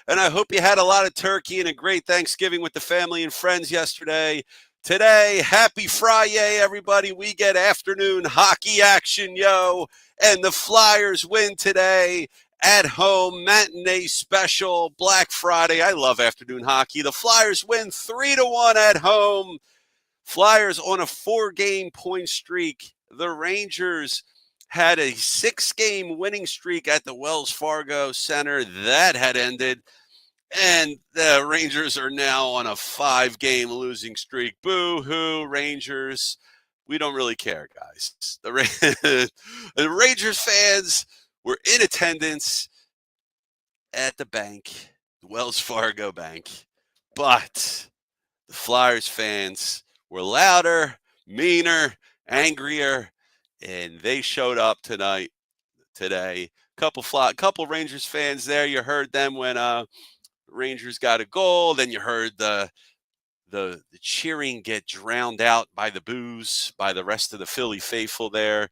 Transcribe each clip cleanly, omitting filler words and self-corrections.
and I hope you had a lot of turkey and a great Thanksgiving with the family and friends yesterday. Today, happy Friday, everybody. We get afternoon hockey action, yo, and the Flyers win today at home, matinee special, Black Friday. I love afternoon hockey. The Flyers win 3-1 at home. Flyers on a 4-game point streak. The Rangers had a 6-game winning streak at the Wells Fargo Center. That had ended. And the Rangers are now on a 5-game losing streak. Boo-hoo, Rangers. We don't really care, guys. The Rangers fans were in attendance at the bank, the Wells Fargo Bank. But the Flyers fans were louder, meaner, angrier, and they showed up today. Couple Rangers fans there. You heard them when Rangers got a goal. Then you heard the cheering get drowned out by the boos by the rest of the Philly faithful there.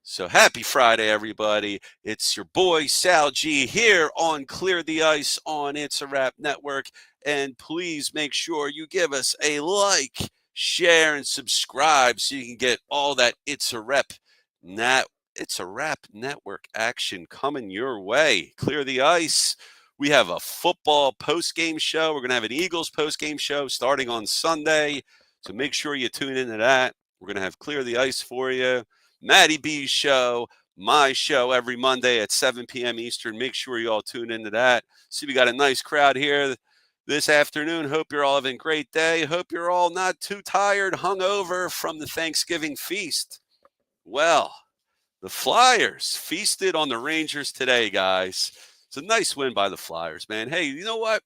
So happy Friday, everybody. It's your boy Sal G here on Clear the Ice on It's a Wrap Network. And please make sure you give us a like, share, and subscribe so you can get all that It's a Wrap Network action coming your way. Clear the Ice. We have a football post-game show. We're going to have an Eagles post-game show starting on Sunday. So make sure you tune into that. We're going to have Clear the Ice for you. Matty B's show, my show every Monday at 7 p.m. Eastern. Make sure you all tune into that. See, we got a nice crowd here this afternoon. Hope you're all having a great day. Hope you're all not too tired, hungover from the Thanksgiving feast. Well, the Flyers feasted on the Rangers today, guys. It's a nice win by the Flyers, man. Hey, you know what?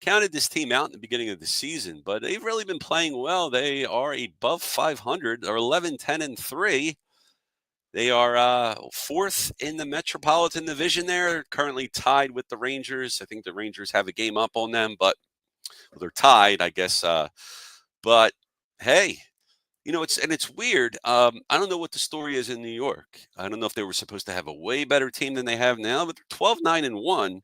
Counted this team out in the beginning of the season, but they've really been playing well. They are above 500, or 11-10-3. They are fourth in the Metropolitan Division there, currently tied with the Rangers. I think the Rangers have a game up on them, but they're tied, I guess. But hey, you know, it's weird. I don't know what the story is in New York. I don't know if they were supposed to have a way better team than they have now, but they're 12-9-1.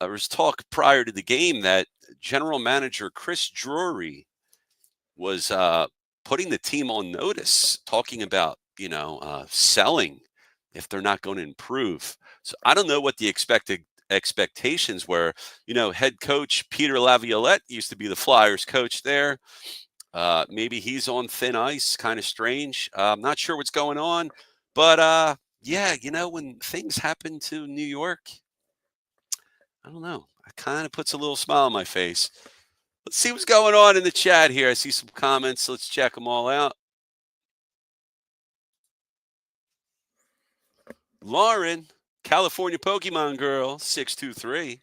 There was talk prior to the game that general manager Chris Drury was putting the team on notice, talking about, selling if they're not going to improve. So I don't know what the expectations were. Head coach Peter Laviolette used to be the Flyers coach there. Maybe he's on thin ice, kind of strange. I'm not sure what's going on. But, when things happen to New York, I don't know. It kind of puts a little smile on my face. Let's see what's going on in the chat here. I see some comments. Let's check them all out. Lauren, California Pokemon Girl, 623.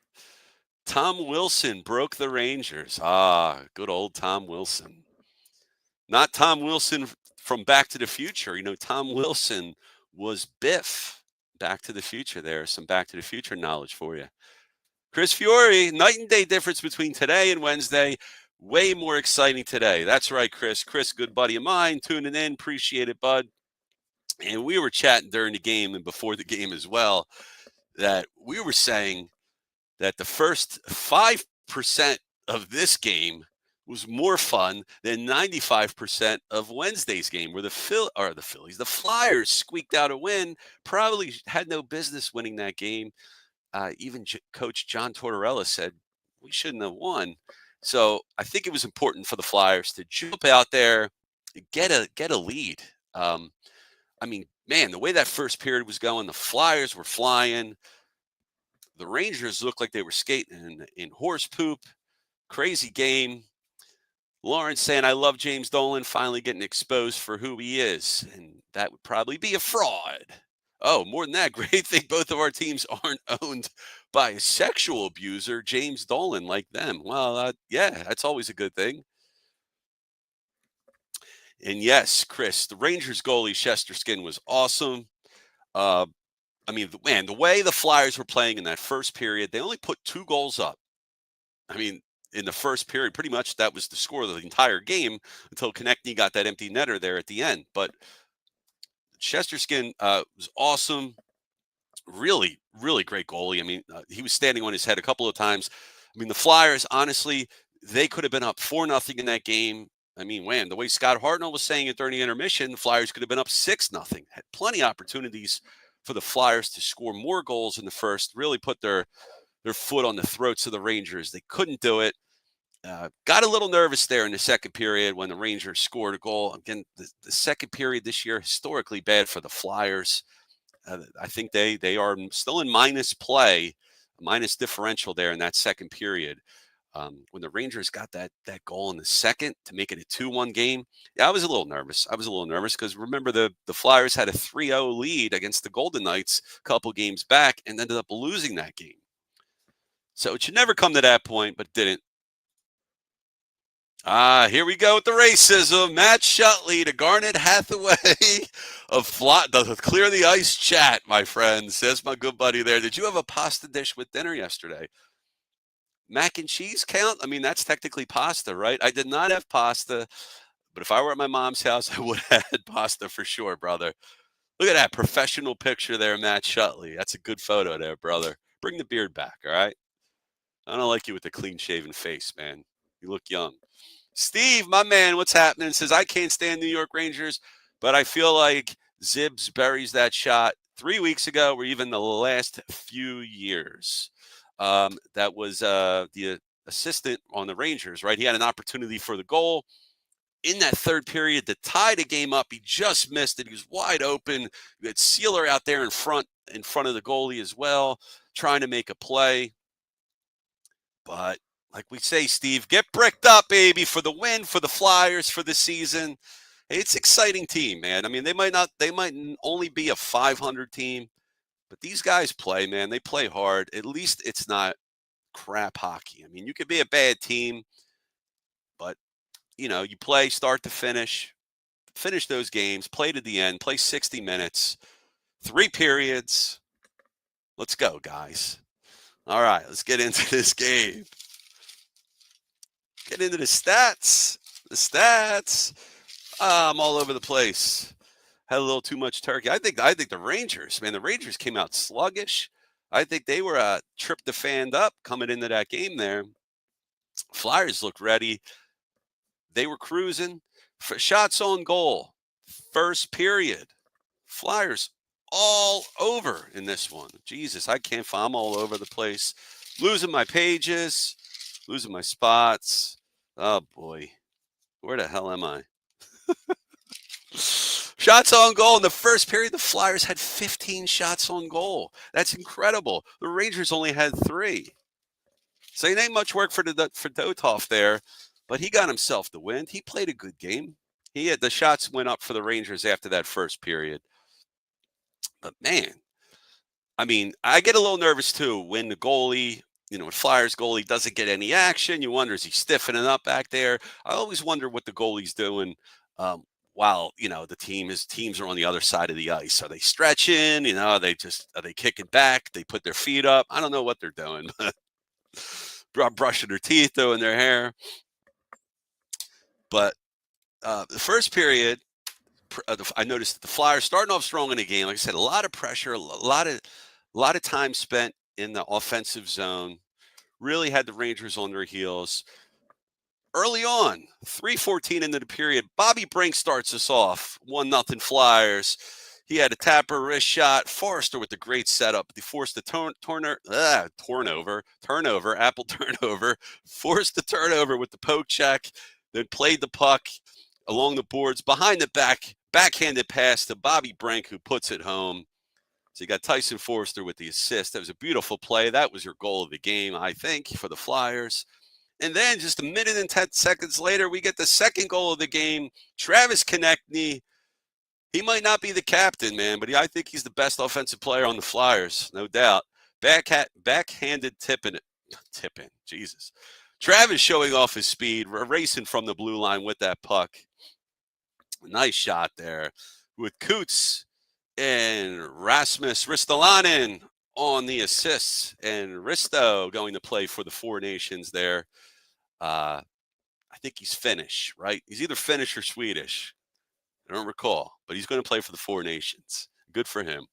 Tom Wilson broke the Rangers. Good old Tom Wilson. Not Tom Wilson from Back to the Future. Tom Wilson was Biff. Back to the Future there. Some Back to the Future knowledge for you. Chris Fiore, night and day difference between today and Wednesday. Way more exciting today. That's right, Chris. Chris, good buddy of mine, tuning in. Appreciate it, bud. And we were chatting during the game and before the game as well, that we were saying that the first 5% of this game was more fun than 95% of Wednesday's game, where the Flyers squeaked out a win, probably had no business winning that game. Even Coach John Tortorella said we shouldn't have won. So I think it was important for the Flyers to jump out there, get a lead. Man, the way that first period was going, the Flyers were flying. The Rangers looked like they were skating in horse poop. Crazy game. Lawrence saying, I love James Dolan finally getting exposed for who he is. And that would probably be a fraud. Oh, more than that, great thing both of our teams aren't owned by a sexual abuser, James Dolan, like them. Well, that's always a good thing. And yes, Chris, the Rangers goalie, Shesterkin, was awesome. The way the Flyers were playing in that first period, they only put 2 goals up. In the first period, pretty much that was the score of the entire game until Konechny got that empty netter there at the end. But Shesterkin was awesome. Really, really great goalie. I mean, he was standing on his head a couple of times. I mean, the Flyers, honestly, they could have been up 4-0 in that game. I mean, man, the way Scott Hartnell was saying it during the intermission, the Flyers could have been up 6-0. Had plenty of opportunities for the Flyers to score more goals in the first, really put their foot on the throats of the Rangers. They couldn't do it. Got a little nervous there in the second period when the Rangers scored a goal. Again, the second period this year, historically bad for the Flyers. I think they are still in minus play, minus differential there in that second period. When the Rangers got that goal in the second to make it a 2-1 game, yeah, I was a little nervous. I was a little nervous because remember the Flyers had a 3-0 lead against the Golden Knights a couple games back and ended up losing that game. So it should never come to that point, but didn't. Here we go with the racism. Matt Shutley to Garnet Hathaway to clear the ice chat, my friend. Says my good buddy there. Did you have a pasta dish with dinner yesterday? Mac and cheese count? I mean, that's technically pasta, right? I did not have pasta, but if I were at my mom's house, I would have had pasta for sure, brother. Look at that professional picture there, Matt Shutley. That's a good photo there, brother. Bring the beard back, all right? I don't like you with the clean-shaven face, man. You look young. Steve, my man, what's happening? Says, I can't stand New York Rangers, but I feel like Zibbs buries that shot 3 weeks ago or even the last few years. That was the assistant on the Rangers, right? He had an opportunity for the goal. In that third period to tie the game up, he just missed it. He was wide open. You had Sealer out there in front of the goalie as well, trying to make a play. But like we say, Steve, get bricked up, baby, for the win, for the Flyers, for the season. It's an exciting team, man. I mean, they might only be a 500 team, but these guys play, man. They play hard. At least it's not crap hockey. I mean, you could be a bad team, but you play start to finish those games, play to the end, play 60 minutes, 3 periods. Let's go, guys. All right, let's get into this game. Get into the stats. The stats. I'm all over the place. Had a little too much turkey. I think the Rangers, man, the Rangers came out sluggish. I think they were tryptophaned up coming into that game there. Flyers looked ready. They were cruising. For shots on goal. First period. Flyers all over in this one. Jesus, I'm all over the place. Losing my pages. Losing my spots. Oh, boy. Where the hell am I? Shots on goal in the first period. The Flyers had 15 shots on goal. That's incredible. The Rangers only had 3. So it ain't much work for Dotov there, but he got himself the win. He played a good game. The shots went up for the Rangers after that first period. But man, I mean, I get a little nervous too when the goalie, when Flyers goalie doesn't get any action. You wonder, is he stiffening up back there? I always wonder what the goalie's doing while, his teams are on the other side of the ice. Are they stretching? Are they kicking back? They put their feet up. I don't know what they're doing. Brushing their teeth, doing their hair. But the first period, I noticed that the Flyers starting off strong in the game. Like I said, a lot of pressure, a lot of time spent in the offensive zone. Really had the Rangers on their heels. Early on, 3:14 into the period, Bobby Brink starts us off. 1-0 Flyers. He had a tapper wrist shot. Forrester with the great setup. They forced the apple turnover. Forced the turnover with the poke check. Then played the puck along the boards behind the backhanded pass to Bobby Brink, who puts it home. So you got Tyson Forrester with the assist. That was a beautiful play. That was your goal of the game, I think, for the Flyers. And then just a minute and 10 seconds later, we get the second goal of the game. Travis Konechny. He might not be the captain, man, but I think he's the best offensive player on the Flyers, no doubt. Backhanded tipping. Jesus. Travis showing off his speed, racing from the blue line with that puck. Nice shot there with Coots and Rasmus Ristolainen on the assists, and Risto going to play for the Four Nations there. I think he's Finnish, right? He's either Finnish or Swedish. I don't recall, but he's going to play for the Four Nations. Good for him.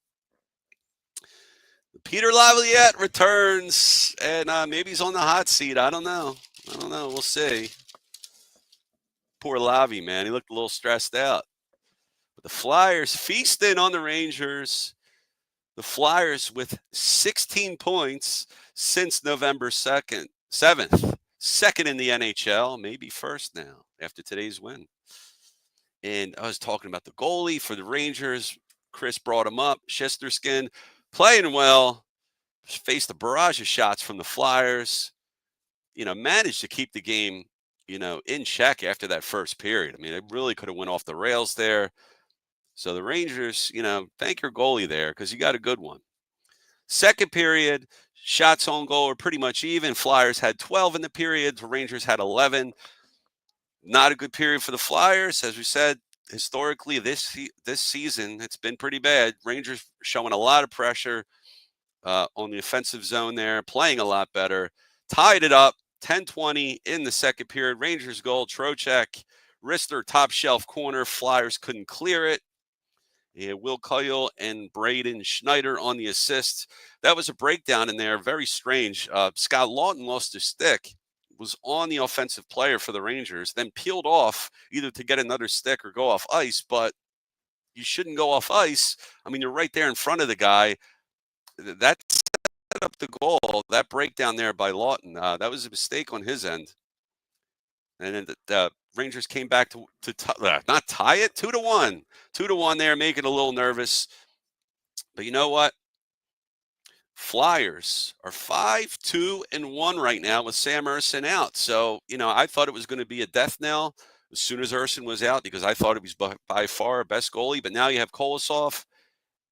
Peter Laviolette returns, and maybe he's on the hot seat. I don't know. We'll see. Poor Lavi, man. He looked a little stressed out. But the Flyers feasting on the Rangers. The Flyers with 16 points since November 7th. Second in the NHL, maybe first now after today's win. And I was talking about the goalie for the Rangers. Chris brought him up. Shesterkin playing well. Faced a barrage of shots from the Flyers. Managed to keep the game, in check after that first period. I mean, it really could have went off the rails there. So the Rangers, thank your goalie there because you got a good one. Second period, shots on goal were pretty much even. Flyers had 12 in the period. The Rangers had 11. Not a good period for the Flyers. As we said, historically, this season, it's been pretty bad. Rangers showing a lot of pressure on the offensive zone there, playing a lot better. Tied it up, 10-20 in the second period. Rangers goal, Trocheck, Rister, top shelf corner. Flyers couldn't clear it. Will Coyle and Braden Schneider on the assists. That was a breakdown in there. Very strange. Scott Lawton lost his stick, was on the offensive player for the Rangers, then peeled off either to get another stick or go off ice, but you shouldn't go off ice. I mean, you're right there in front of the guy. That set up the goal. That breakdown there by Lawton, that was a mistake on his end. And then the Rangers came back to not tie it, 2-1. 2-1 there, making it a little nervous. But you know what? Flyers are 5-2-1 right now with Sam Ersson out. So, I thought it was going to be a death knell as soon as Ersson was out because I thought it was by far our best goalie. But now you have Kolosov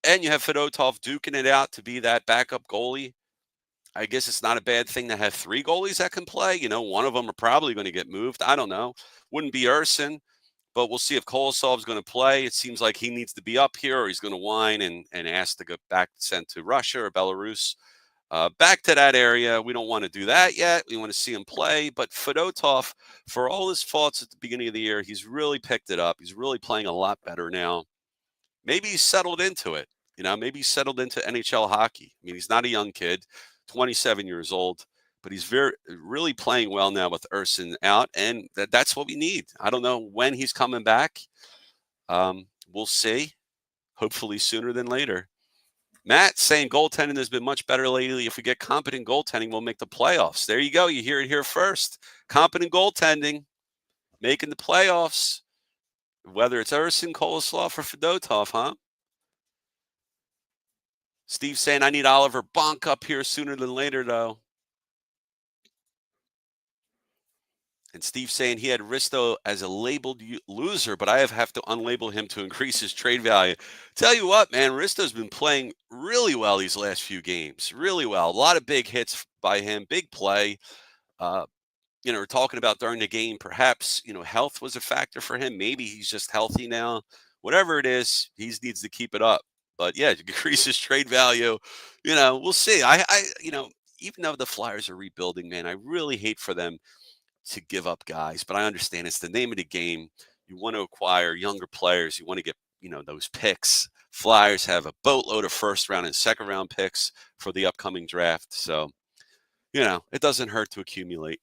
and you have Fedotov duking it out to be that backup goalie. I guess it's not a bad thing to have three goalies that can play. One of them are probably going to get moved. I don't know. Wouldn't be Ersson, but we'll see if Kolosov's going to play. It seems like he needs to be up here or he's going to whine and ask to get back sent to Russia or Belarus. Back to that area. We don't want to do that yet. We want to see him play. But Fedotov, for all his faults at the beginning of the year, he's really picked it up. He's really playing a lot better now. Maybe he's settled into it. Maybe he's settled into NHL hockey. I mean, he's not a young kid. 27 years old, but he's really playing well now with Ersson out, and that's what we need. I don't know when he's coming back. We'll see. Hopefully sooner than later. Matt saying goaltending has been much better lately. If we get competent goaltending, we'll make the playoffs. There you go. You hear it here first. Competent goaltending, making the playoffs. Whether it's Ersson, Kolosov, or Fedotov, huh? Steve saying, I need Oliver Bonk up here sooner than later, though. And Steve saying he had Risto as a labeled loser, but I have to unlabel him to increase his trade value. Tell you what, man, Risto's been playing really well these last few games. Really well. A lot of big hits by him, big play. We're talking about during the game, perhaps, health was a factor for him. Maybe he's just healthy now. Whatever it is, he needs to keep it up. But yeah, to increase his trade value, we'll see. I even though the Flyers are rebuilding, man, I really hate for them to give up guys, but I understand it's the name of the game. You want to acquire younger players. You want to get, those picks. Flyers have a boatload of first round and second round picks for the upcoming draft. So, it doesn't hurt to accumulate.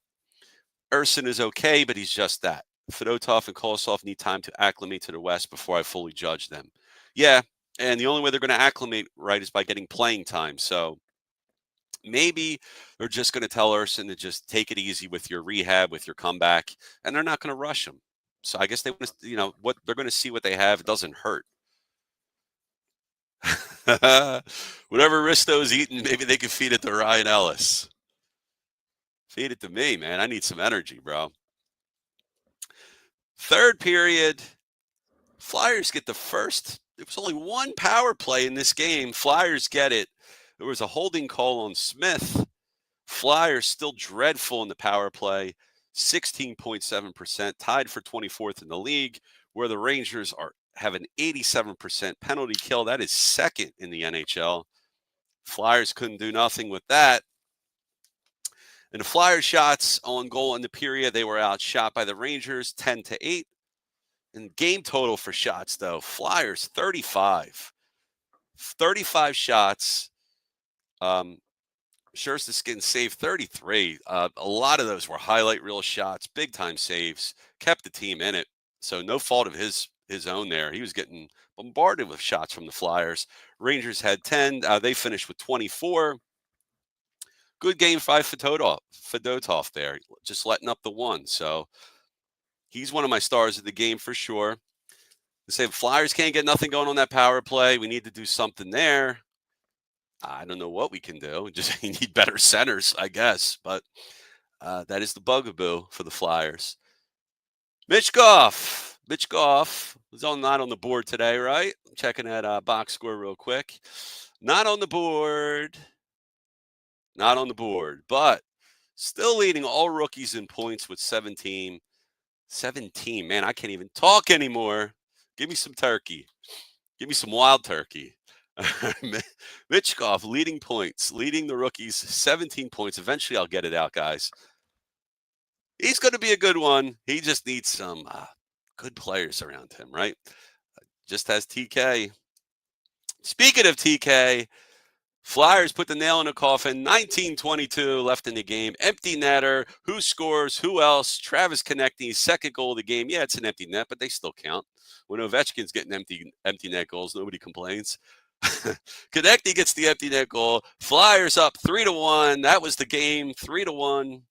Ersson is okay, but he's just that. Fedotov and Kolosov need time to acclimate to the West before I fully judge them. Yeah, and the only way they're going to acclimate right is by getting playing time. So maybe they're just going to tell Ersson to just take it easy with your rehab, with your comeback, and they're not going to rush him. So I guess they want to, what they're going to see what they have. It doesn't hurt. Whatever Risto's eating, maybe they can feed it to Ryan Ellis. Feed it to me, man. I need some energy, bro. Third period, Flyers get the first. There was only one power play in this game. Flyers get it. There was a holding call on Smith. Flyers still dreadful in the power play, 16.7%, tied for 24th in the league, where the Rangers have an 87% penalty kill. That is second in the NHL. Flyers couldn't do nothing with that. And the Flyers shots on goal in the period, they were outshot by the Rangers 10-8. And game total for shots, though, Flyers 35. 35 shots. Scherster's getting saved 33. A lot of those were highlight reel shots, big time saves, kept the team in it. So no fault of his own there. He was getting bombarded with shots from the Flyers. Rangers had 10. They finished with 24. Good game by Fedotov there, just letting up the one. So he's one of my stars of the game for sure. They say Flyers can't get nothing going on that power play. We need to do something there. I don't know what we can do. Just you need better centers, I guess. But that is the bugaboo for the Flyers. Mitch Goff was not on the board today, right? I'm checking that box score real quick. Not on the board. Not on the board, but still leading all rookies in points with 17. 17, man, I can't even talk anymore. Give me some turkey. Give me some wild turkey. Mitch Goff leading points, leading the rookies, 17 points. Eventually, I'll get it out, guys. He's going to be a good one. He just needs some good players around him, right? Just has TK. Speaking of TK, Flyers put the nail in the coffin. 19:22 left in the game. Empty netter. Who scores? Who else? Travis Konechny's second goal of the game. Yeah, it's an empty net, but they still count. When Ovechkin's getting empty net goals, nobody complains. Konechny gets the empty net goal. Flyers up 3-1. That was the game. 3-1.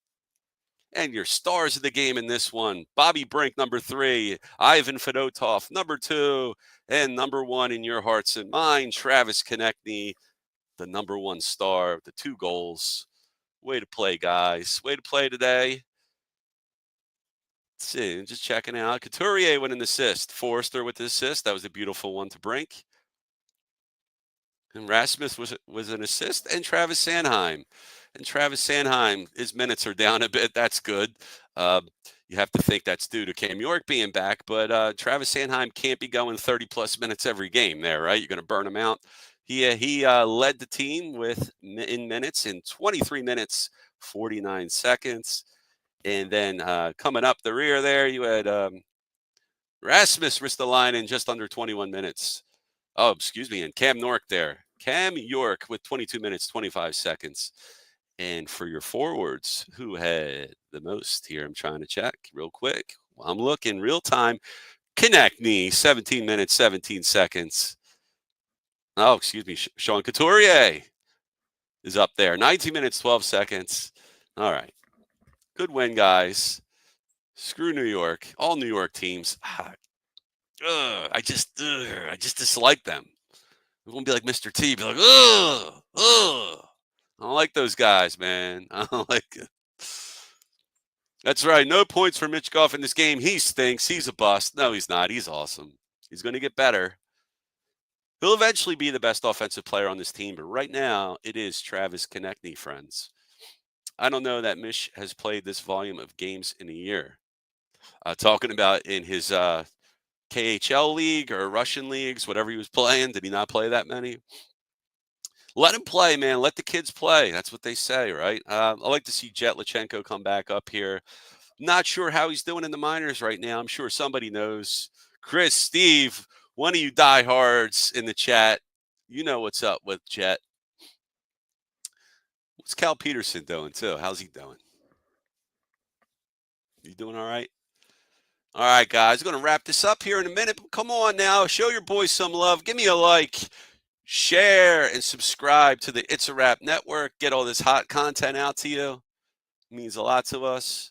And your stars of the game in this one: Bobby Brink, number 3; Ivan Fedotov, number 2; and number 1 in your hearts and minds, Travis Konechny, the number 1 star, the 2 goals. Way to play, guys. Way to play today. Let's see, just checking out. Couturier with an assist. Forrester with the assist. That was a beautiful one to Brink. And Rasmus was an assist. And Travis Sanheim. His minutes are down a bit. That's good. You have to think that's due to Cam York being back. But Travis Sanheim can't be going 30-plus minutes every game there, right? You're going to burn him out. He led the team in minutes in 23 minutes, 49 seconds. And then coming up the rear there, you had Rasmus Ristolainen in just under 21 minutes. Oh, excuse me. And Cam York there. Cam York with 22 minutes, 25 seconds. And for your forwards, who had the most here? I'm trying to check real quick. I'm looking real time. Konechny, 17 minutes, 17 seconds. Oh, excuse me. Sean Couturier is up there. 19 minutes, 12 seconds. All right. Good win, guys. Screw New York. All New York teams. I just dislike them. It won't be like Mr. T. Be like, I don't like those guys, man. I don't like it. That's right. No points for Mitch Goff in this game. He stinks. He's a bust. No, he's not. He's awesome. He's going to get better. He'll eventually be the best offensive player on this team, but right now it is Travis Konechny, friends. I don't know that Mitch has played this volume of games in a year. Talking about in his KHL league or Russian leagues, whatever he was playing. Did he not play that many? Let him play, man. Let the kids play. That's what they say, right? I like to see Jet Lachenko come back up here. Not sure how he's doing in the minors right now. I'm sure somebody knows. Chris, Steve, one of you diehards in the chat, you know what's up with Jet. What's Cal Peterson doing, too? How's he doing? You doing all right? All right, guys. We're going to wrap this up here in a minute. But come on now. Show your boys some love. Give me a like. Share and subscribe to the It's a Wrap Network. Get all this hot content out to you. It means a lot to us.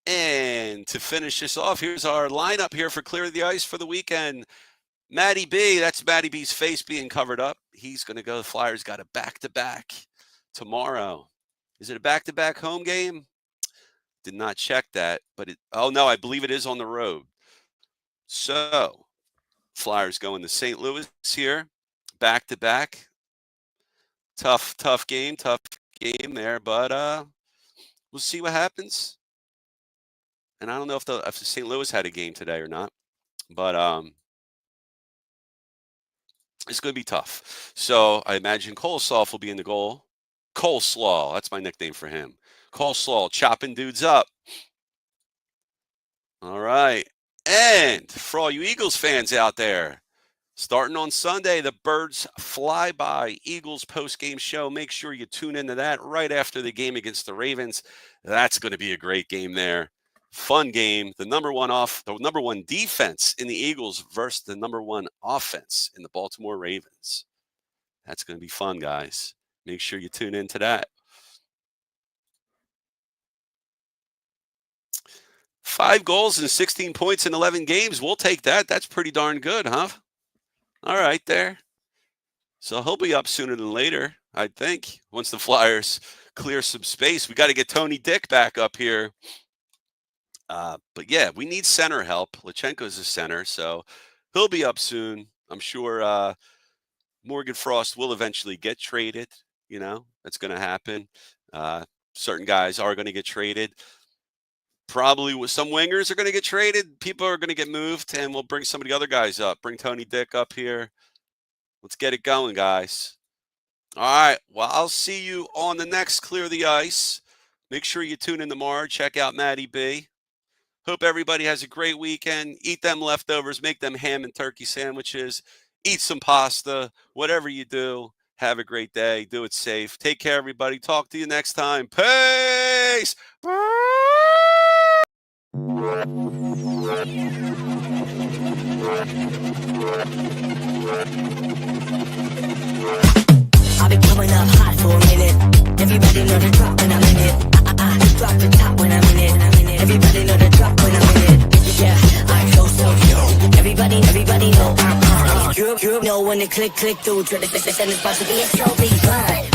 And to finish this off, here's our lineup here for Clear the Ice for the weekend. Matty B, that's Matty B's face being covered up. He's going to go. The Flyers got a back-to-back tomorrow. Is it a back-to-back home game? Did not check that, but oh no, I believe it is on the road. So Flyers going to St. Louis here, back-to-back. Tough game there, but we'll see what happens. And I don't know if the St. Louis had a game today or not, but it's going to be tough. So I imagine Coleslaw will be in the goal. Coleslaw, that's my nickname for him. Coleslaw, chopping dudes up. All right. And for all you Eagles fans out there, Starting on Sunday, the Birds Fly By Eagles postgame show. Make sure you tune into that right after the game against the Ravens. That's going to be a great game there. Fun game. The number one defense in the Eagles versus the number one offense in the Baltimore Ravens. That's going to be fun, guys. Make sure you tune into that. 5 goals and 16 points in 11 games. We'll take that. That's pretty darn good, huh? All right there. So he'll be up sooner than later, I think, once the Flyers clear some space. We got to get Tony Dick back up here. But yeah, we need center help. Lachenko's a center, so he'll be up soon. I'm sure Morgan Frost will eventually get traded. You know, that's going to happen. Certain guys are going to get traded. Probably with some wingers are going to get traded. People are going to get moved, and we'll bring some of the other guys up. Bring Tony Dick up here. Let's get it going, guys. All right. Well, I'll see you on the next Clear the Ice. Make sure you tune in tomorrow. Check out Maddie B. Hope everybody has a great weekend. Eat them leftovers. Make them ham and turkey sandwiches. Eat some pasta. Whatever you do, have a great day. Do it safe. Take care, everybody. Talk to you next time. Peace. I've been coming up hot for a minute. Everybody know the drop when I'm in it. Drop the top when I'm in it. Everybody know the drop when I'm in it. Yeah, I'm so. Everybody know I'm You know when they click through. Try to send this possibly a show me fine.